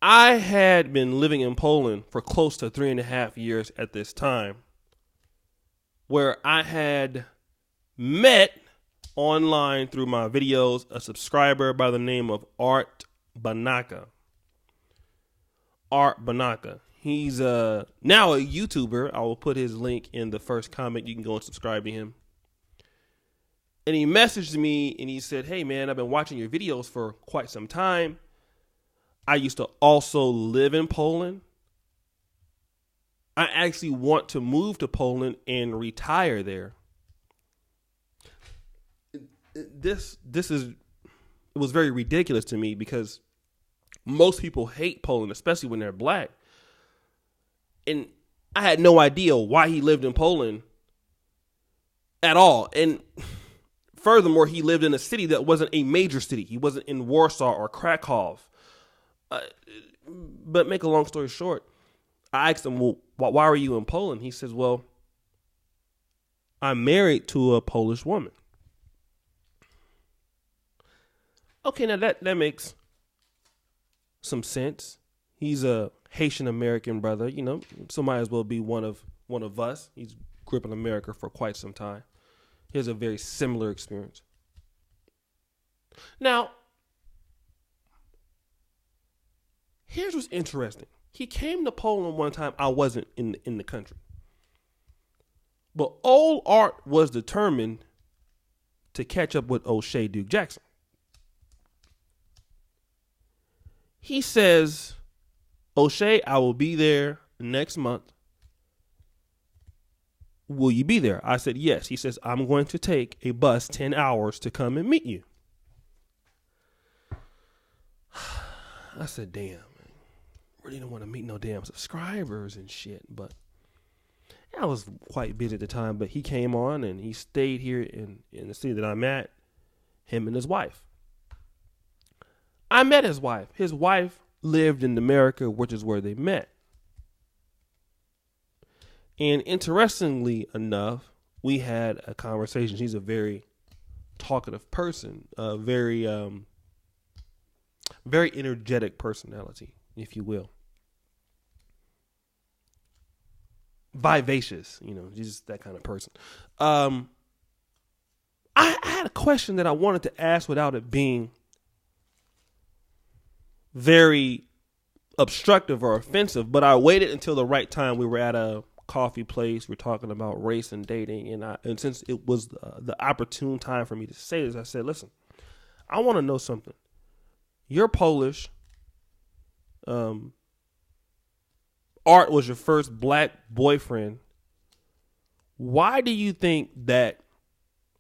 I had been living in Poland for close to 3.5 years at this time, where I had met online through my videos a subscriber by the name of Art Banaka. Art Banaka. He's now a YouTuber. I will put his link in the first comment. You can go and subscribe to him. And he messaged me and he said, "Hey man, I've been watching your videos for quite some time. I used to also live in Poland. I actually want to move to Poland and retire there." It was very ridiculous to me because most people hate Poland, especially when they're black. And I had no idea why he lived in Poland at all. And furthermore, he lived in a city that wasn't a major city. He wasn't in Warsaw or Krakow. But make a long story short, I asked him, "Well, why are you in Poland?" He says, "Well, I'm married to a Polish woman." Okay, now that makes some sense. He's a Haitian American brother, so might as well be one of us. He's grew up in America for quite some time. He has a very similar experience. Now, here's what's interesting. He came to Poland one time. I wasn't in the country. But old Art was determined to catch up with O'Shea Duke Jackson. He says, "O'Shea, I will be there next month. Will you be there?" I said, "Yes." He says, "I'm going to take a bus 10 hours to come and meet you." I said, "Damn, man, really don't want to meet no damn subscribers and shit." But I was quite busy at the time. But he came on and he stayed here in the city that I'm at, him and his wife. I met his wife. His wife lived in America, which is where they met. And interestingly enough, we had a conversation. She's a very talkative person, a very energetic personality, if you will. Vivacious, just that kind of person. I had a question that I wanted to ask without it being very obstructive or offensive, but I waited until the right time. We were at a coffee place. We're talking about race and dating, and since it was the opportune time for me to say this, I said, "Listen, I want to know something. You're Polish. Art was your first black boyfriend. Why do you think that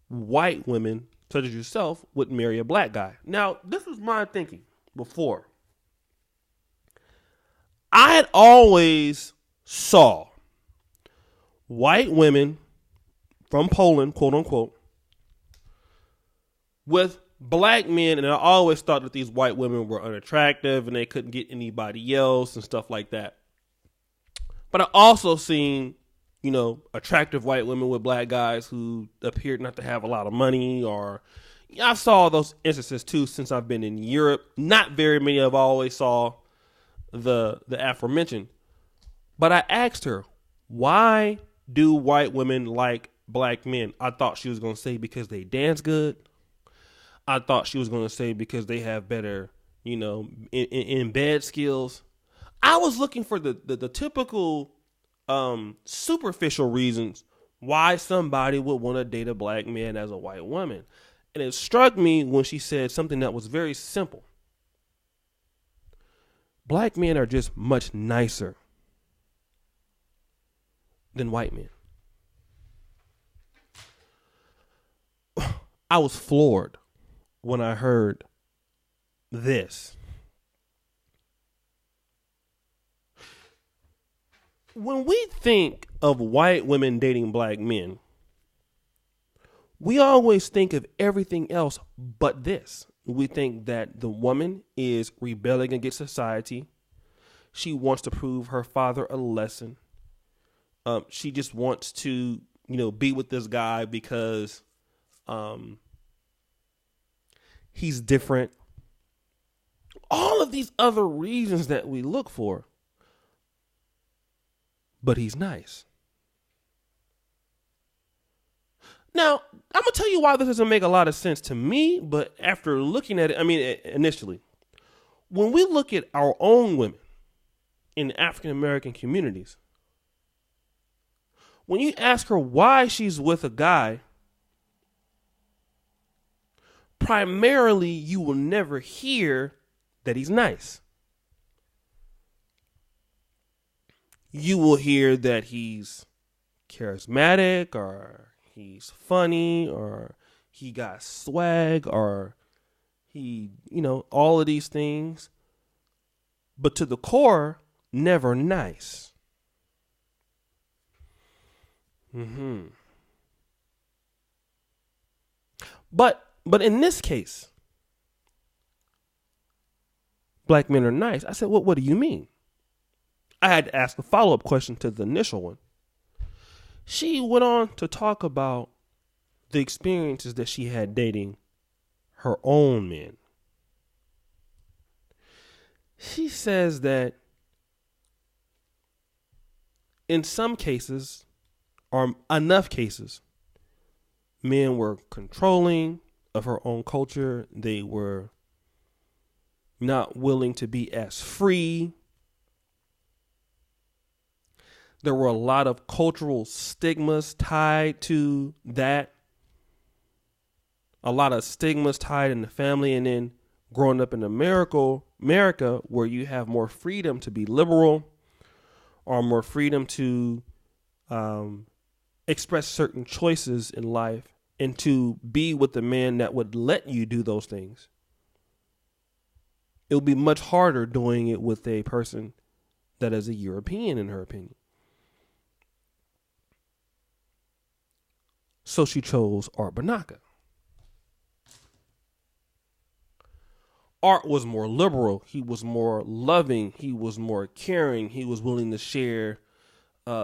white women, such as yourself, would marry a black guy?" Now, this was my thinking before. I had always saw white women from Poland, quote unquote, with black men, and I always thought that these white women were unattractive and they couldn't get anybody else and stuff like that. But I also seen, attractive white women with black guys who appeared not to have a lot of money, or I saw those instances too since I've been in Europe. Not very many. I've always saw the aforementioned. But I asked her, why do white women like black men? I thought she was going to say because they dance good. I thought she was going to say because they have better, in bed skills. I was looking for the typical superficial reasons why somebody would want to date a black man as a white woman. And it struck me when she said something that was very simple. Black men are just much nicer than white men. I was floored when I heard this. When we think of white women dating black men, we always think of everything else but this. We think that the woman is rebelling against society. She wants to prove her father a lesson. She just wants to, be with this guy because he's different. all of these other reasons that we look for. But he's nice. Now, I'm going to tell you why this doesn't make a lot of sense to me, but after looking at it, initially, when we look at our own women in African American communities, when you ask her why she's with a guy, primarily you will never hear that he's nice. You will hear that he's charismatic, or he's funny, or he got swag, or he, all of these things. But to the core, never nice. But in this case, black men are nice. I said, what do you mean? I had to ask a follow-up question to the initial one. She went on to talk about the experiences that she had dating her own men. She says that in some cases, or enough cases, men were controlling of her own culture. They were not willing to be as free. There were a lot of cultural stigmas tied to that. A lot of stigmas tied in the family, and then growing up in America, where you have more freedom to be liberal, or more freedom to express certain choices in life, and to be with the man that would let you do those things. It would be much harder doing it with a person that is a European, in her opinion. So she chose Art Banaka. Art was more liberal. He was more loving. He was more caring. He was willing to share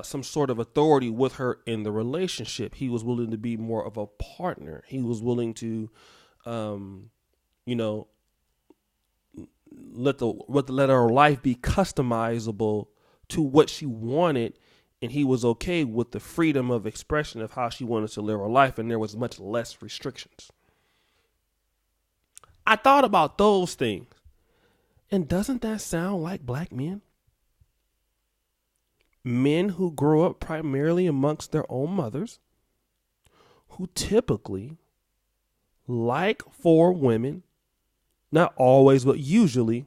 some sort of authority with her in the relationship. He was willing to be more of a partner. He was willing to, let her life be customizable to what she wanted. And he was okay with the freedom of expression of how she wanted to live her life. And there was much less restrictions. I thought about those things. And doesn't that sound like black men? Men who grow up primarily amongst their own mothers, who typically like for women, not always, but usually,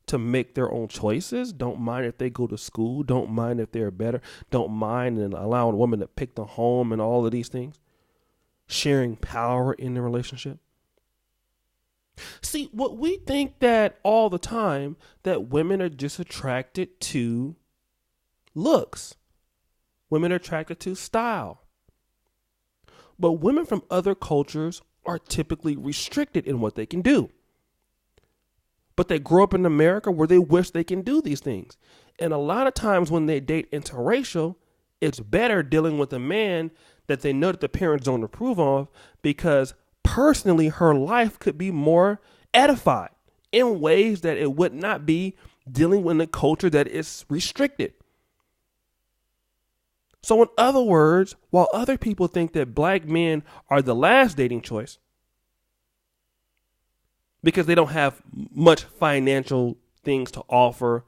to make their own choices. Don't mind if they go to school. Don't mind if they're better. Don't mind and allowing a woman to pick the home and all of these things. Sharing power in the relationship. See, what we think that all the time, that women are just attracted to looks. Women are attracted to style. But women from other cultures are typically restricted in what they can do. But they grow up in America where they wish they can do these things. And a lot of times when they date interracial, it's better dealing with a man that they know that the parents don't approve of, because personally her life could be more edified in ways that it would not be dealing with a culture that is restricted. So in other words, while other people think that black men are the last dating choice, because they don't have much financial things to offer,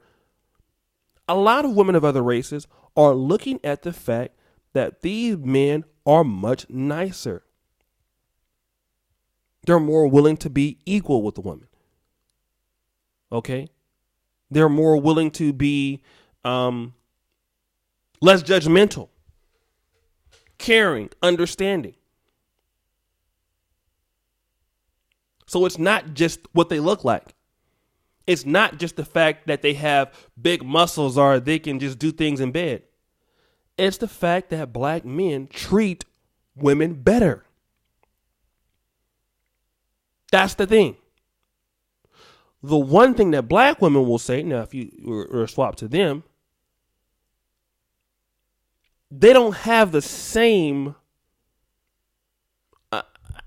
a lot of women of other races are looking at the fact that these men are much nicer. They're more willing to be equal with the woman. Okay? They're more willing to be less judgmental, caring, understanding. So it's not just what they look like. It's not just the fact that they have big muscles or they can just do things in bed. It's the fact that black men treat women better. That's the thing. The one thing that black women will say, now if you were swap to them, they don't have the same,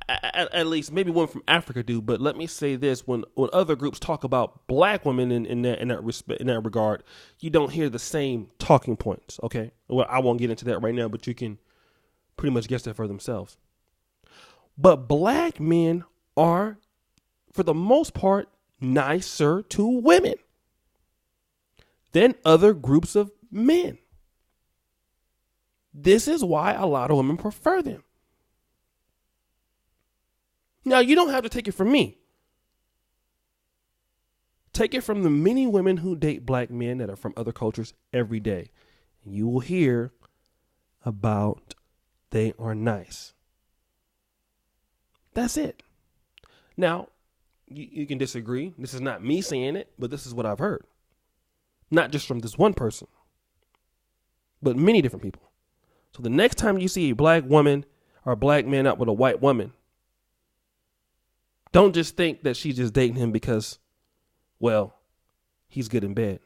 at least maybe women from Africa do. But let me say this: when other groups talk about black women in that regard, you don't hear the same talking points. Okay, well, I won't get into that right now, but you can pretty much guess that for themselves. But black men are, for the most part, nicer to women than other groups of men. This is why a lot of women prefer them. Now, you don't have to take it from me. Take it from the many women who date black men that are from other cultures every day. And you will hear about they are nice. That's it. Now, you can disagree. This is not me saying it, but this is what I've heard. Not just from this one person, but many different people. So the next time you see a black woman or a black man out with a white woman, don't just think that she's just dating him because, well, he's good in bed.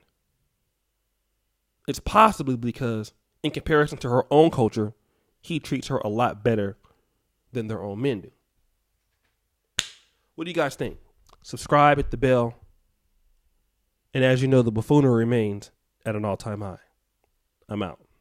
It's possibly because, in comparison to her own culture, he treats her a lot better than their own men do. What do you guys think? Subscribe, hit the bell. And as you know, the buffoonery remains at an all-time high. I'm out.